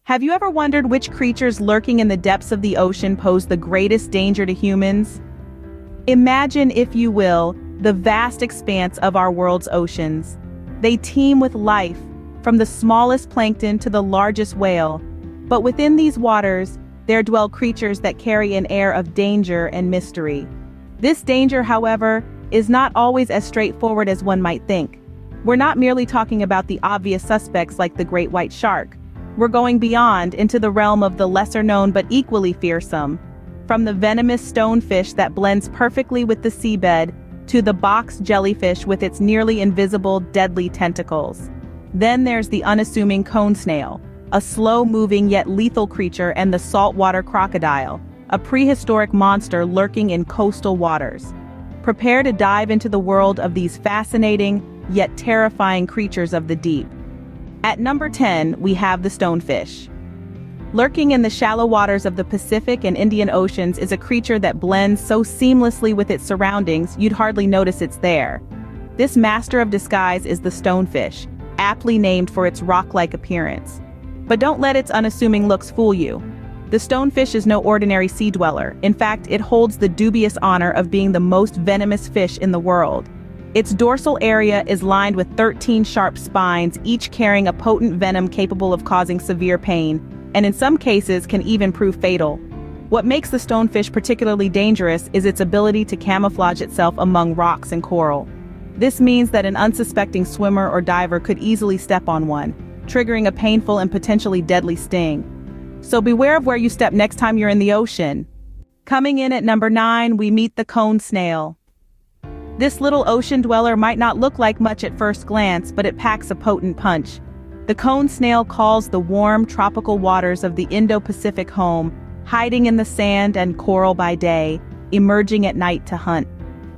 Have you ever wondered which creatures lurking in the depths of the ocean pose the greatest danger to humans? Imagine, if you will, the vast expanse of our world's oceans. They teem with life, from the smallest plankton to the largest whale. But within these waters, there dwell creatures that carry an air of danger and mystery. This danger, however, is not always as straightforward as one might think. We're not merely talking about the obvious suspects like the great white shark. We're going beyond into the realm of the lesser-known but equally fearsome. From the venomous stonefish that blends perfectly with the seabed, to the box jellyfish with its nearly invisible, deadly tentacles. Then there's the unassuming cone snail, a slow-moving yet lethal creature, and the saltwater crocodile, a prehistoric monster lurking in coastal waters. Prepare to dive into the world of these fascinating, yet terrifying creatures of the deep. At number 10, we have the stonefish. Lurking in the shallow waters of the Pacific and Indian Oceans is a creature that blends so seamlessly with its surroundings you'd hardly notice it's there. This master of disguise is the stonefish, aptly named for its rock-like appearance. But don't let its unassuming looks fool you. The stonefish is no ordinary sea dweller. In fact, it holds the dubious honor of being the most venomous fish in the world. Its dorsal area is lined with 13 sharp spines, each carrying a potent venom capable of causing severe pain, and in some cases can even prove fatal. What makes the stonefish particularly dangerous is its ability to camouflage itself among rocks and coral. This means that an unsuspecting swimmer or diver could easily step on one, triggering a painful and potentially deadly sting. So beware of where you step next time you're in the ocean. Coming in at number 9, we meet the cone snail. This little ocean dweller might not look like much at first glance, but it packs a potent punch. The cone snail calls the warm, tropical waters of the Indo-Pacific home, hiding in the sand and coral by day, emerging at night to hunt.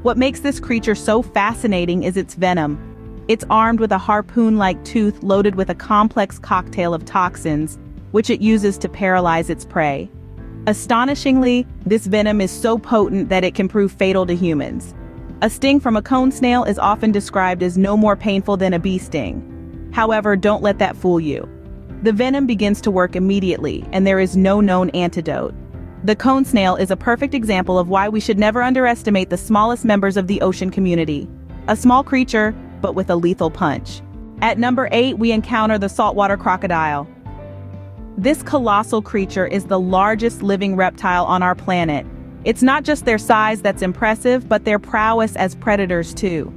What makes this creature so fascinating is its venom. It's armed with a harpoon-like tooth loaded with a complex cocktail of toxins, which it uses to paralyze its prey. Astonishingly, this venom is so potent that it can prove fatal to humans. A sting from a cone snail is often described as no more painful than a bee sting. However, don't let that fool you. The venom begins to work immediately, and there is no known antidote. The cone snail is a perfect example of why we should never underestimate the smallest members of the ocean community. A small creature, but with a lethal punch. At number 8, we encounter the saltwater crocodile. This colossal creature is the largest living reptile on our planet. It's not just their size that's impressive, but their prowess as predators too.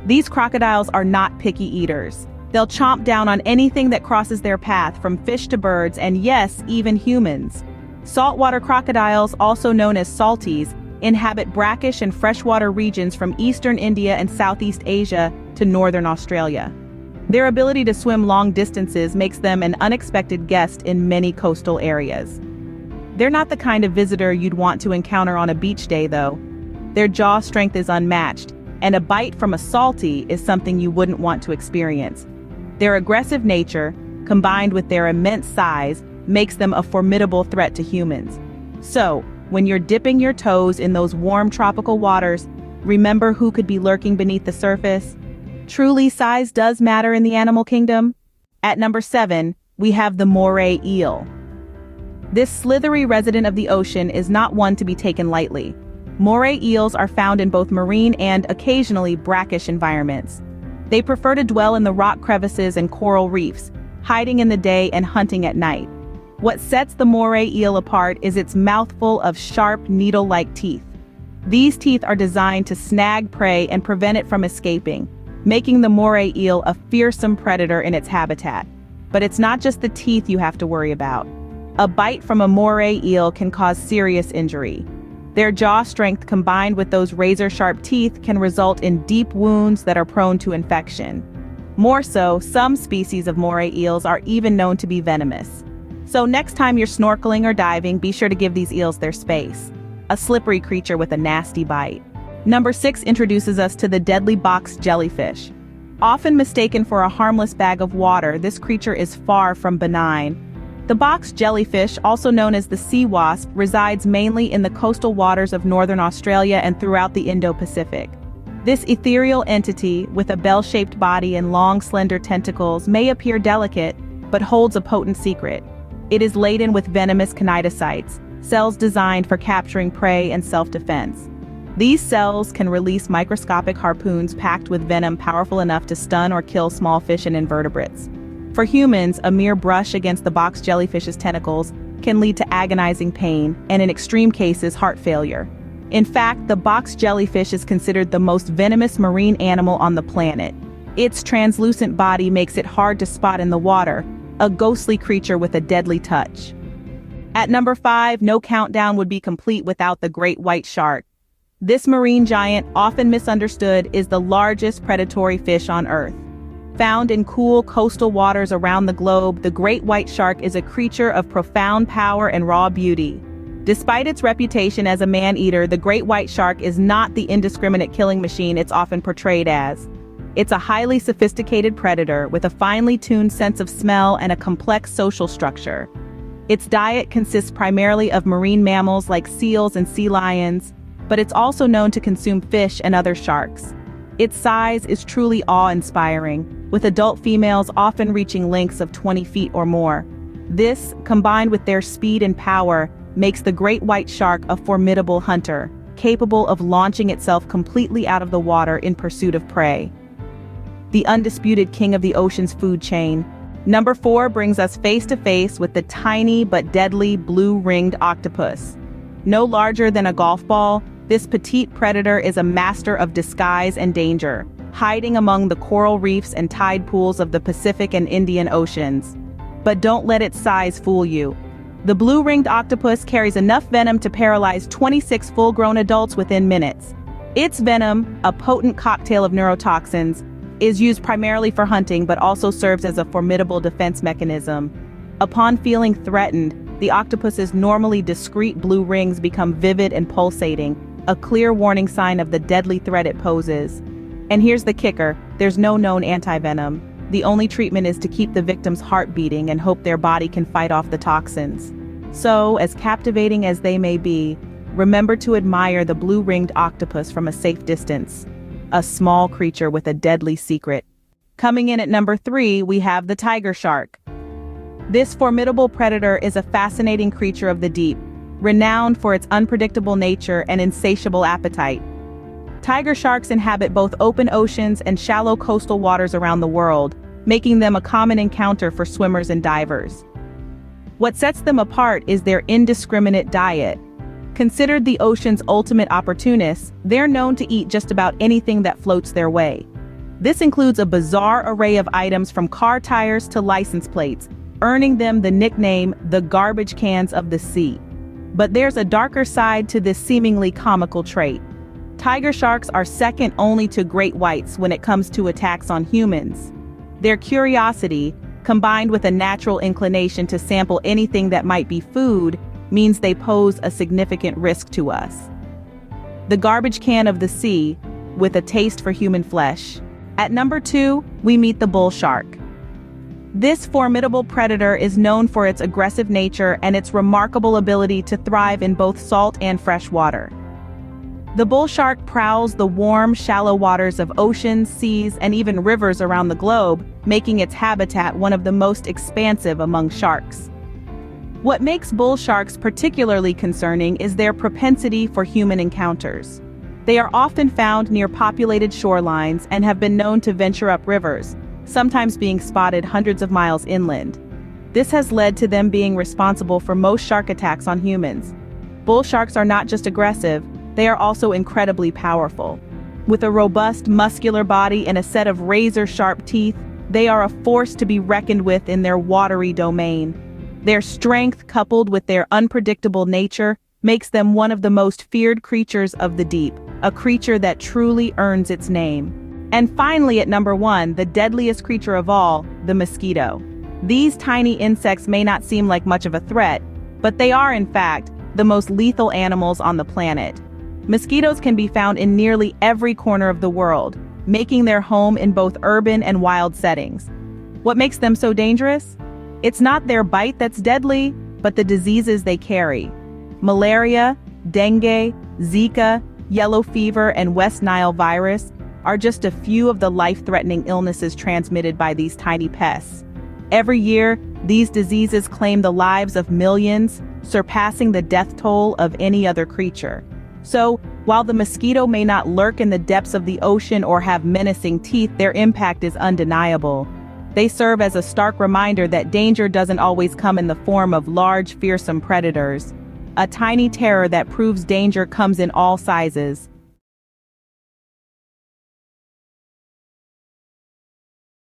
These crocodiles are not picky eaters. They'll chomp down on anything that crosses their path, from fish to birds, and yes, even humans. Saltwater crocodiles, also known as salties, inhabit brackish and freshwater regions from eastern India and Southeast Asia to northern Australia. Their ability to swim long distances makes them an unexpected guest in many coastal areas. They're not the kind of visitor you'd want to encounter on a beach day, though. Their jaw strength is unmatched, and a bite from a salty is something you wouldn't want to experience. Their aggressive nature, combined with their immense size, makes them a formidable threat to humans. So, when you're dipping your toes in those warm tropical waters, remember who could be lurking beneath the surface. Truly, size does matter in the animal kingdom. At number 7, we have the moray eel. This slithery resident of the ocean is not one to be taken lightly. Moray eels are found in both marine and occasionally brackish environments. They prefer to dwell in the rock crevices and coral reefs, hiding in the day and hunting at night. What sets the moray eel apart is its mouthful of sharp, needle-like teeth. These teeth are designed to snag prey and prevent it from escaping, making the moray eel a fearsome predator in its habitat. But it's not just the teeth you have to worry about. A bite from a moray eel can cause serious injury. Their jaw strength combined with those razor-sharp teeth can result in deep wounds that are prone to infection. More so, some species of moray eels are even known to be venomous. So next time you're snorkeling or diving, be sure to give these eels their space. A slippery creature with a nasty bite. Number 6 introduces us to the deadly box jellyfish. Often mistaken for a harmless bag of water, this creature is far from benign. The box jellyfish, also known as the sea wasp, resides mainly in the coastal waters of northern Australia and throughout the Indo-Pacific. This ethereal entity, with a bell-shaped body and long, slender tentacles, may appear delicate, but holds a potent secret. It is laden with venomous cnidocytes, cells designed for capturing prey and self-defense. These cells can release microscopic harpoons packed with venom powerful enough to stun or kill small fish and invertebrates. For humans, a mere brush against the box jellyfish's tentacles can lead to agonizing pain and, in extreme cases, heart failure. In fact, the box jellyfish is considered the most venomous marine animal on the planet. Its translucent body makes it hard to spot in the water, a ghostly creature with a deadly touch. At number 5, no countdown would be complete without the great white shark. This marine giant, often misunderstood, is the largest predatory fish on Earth. Found in cool coastal waters around the globe, the great white shark is a creature of profound power and raw beauty. Despite its reputation as a man-eater, the great white shark is not the indiscriminate killing machine it's often portrayed as. It's a highly sophisticated predator with a finely tuned sense of smell and a complex social structure. Its diet consists primarily of marine mammals like seals and sea lions, but it's also known to consume fish and other sharks. Its size is truly awe-inspiring, with adult females often reaching lengths of 20 feet or more. This, combined with their speed and power, makes the great white shark a formidable hunter, capable of launching itself completely out of the water in pursuit of prey. The undisputed king of the ocean's food chain. Number 4 brings us face to face with the tiny but deadly blue-ringed octopus. No larger than a golf ball, this petite predator is a master of disguise and danger, hiding among the coral reefs and tide pools of the Pacific and Indian Oceans. But don't let its size fool you. The blue-ringed octopus carries enough venom to paralyze 26 full-grown adults within minutes. Its venom, a potent cocktail of neurotoxins, is used primarily for hunting but also serves as a formidable defense mechanism. Upon feeling threatened, the octopus's normally discreet blue rings become vivid and pulsating, a clear warning sign of the deadly threat it poses. And here's the kicker, there's no known antivenom. The only treatment is to keep the victim's heart beating and hope their body can fight off the toxins. So, as captivating as they may be, remember to admire the blue-ringed octopus from a safe distance. A small creature with a deadly secret. Coming in at number 3, we have the tiger shark. This formidable predator is a fascinating creature of the deep, renowned for its unpredictable nature and insatiable appetite. Tiger sharks inhabit both open oceans and shallow coastal waters around the world, making them a common encounter for swimmers and divers. What sets them apart is their indiscriminate diet. Considered the ocean's ultimate opportunists, they're known to eat just about anything that floats their way. This includes a bizarre array of items from car tires to license plates, earning them the nickname the garbage cans of the sea. But there's a darker side to this seemingly comical trait. Tiger sharks are second only to great whites when it comes to attacks on humans. Their curiosity, combined with a natural inclination to sample anything that might be food, means they pose a significant risk to us. The garbage can of the sea, with a taste for human flesh. At number 2, we meet the bull shark. This formidable predator is known for its aggressive nature and its remarkable ability to thrive in both salt and fresh water. The bull shark prowls the warm, shallow waters of oceans, seas, and even rivers around the globe, making its habitat one of the most expansive among sharks. What makes bull sharks particularly concerning is their propensity for human encounters. They are often found near populated shorelines and have been known to venture up rivers, sometimes being spotted hundreds of miles inland. This has led to them being responsible for most shark attacks on humans. Bull sharks are not just aggressive, they are also incredibly powerful. With a robust, muscular body and a set of razor-sharp teeth, they are a force to be reckoned with in their watery domain. Their strength, coupled with their unpredictable nature, makes them one of the most feared creatures of the deep, a creature that truly earns its name. And finally, at number 1, the deadliest creature of all, the mosquito. These tiny insects may not seem like much of a threat, but they are, in fact, the most lethal animals on the planet. Mosquitoes can be found in nearly every corner of the world, making their home in both urban and wild settings. What makes them so dangerous? It's not their bite that's deadly, but the diseases they carry. Malaria, dengue, Zika, yellow fever, and West Nile virus are just a few of the life-threatening illnesses transmitted by these tiny pests. Every year, These diseases claim the lives of millions, surpassing the death toll of any other creature. So, while the mosquito may not lurk in the depths of the ocean or have menacing teeth, their impact is undeniable. They serve as a stark reminder that danger doesn't always come in the form of large, fearsome predators. A tiny terror that proves danger comes in all sizes,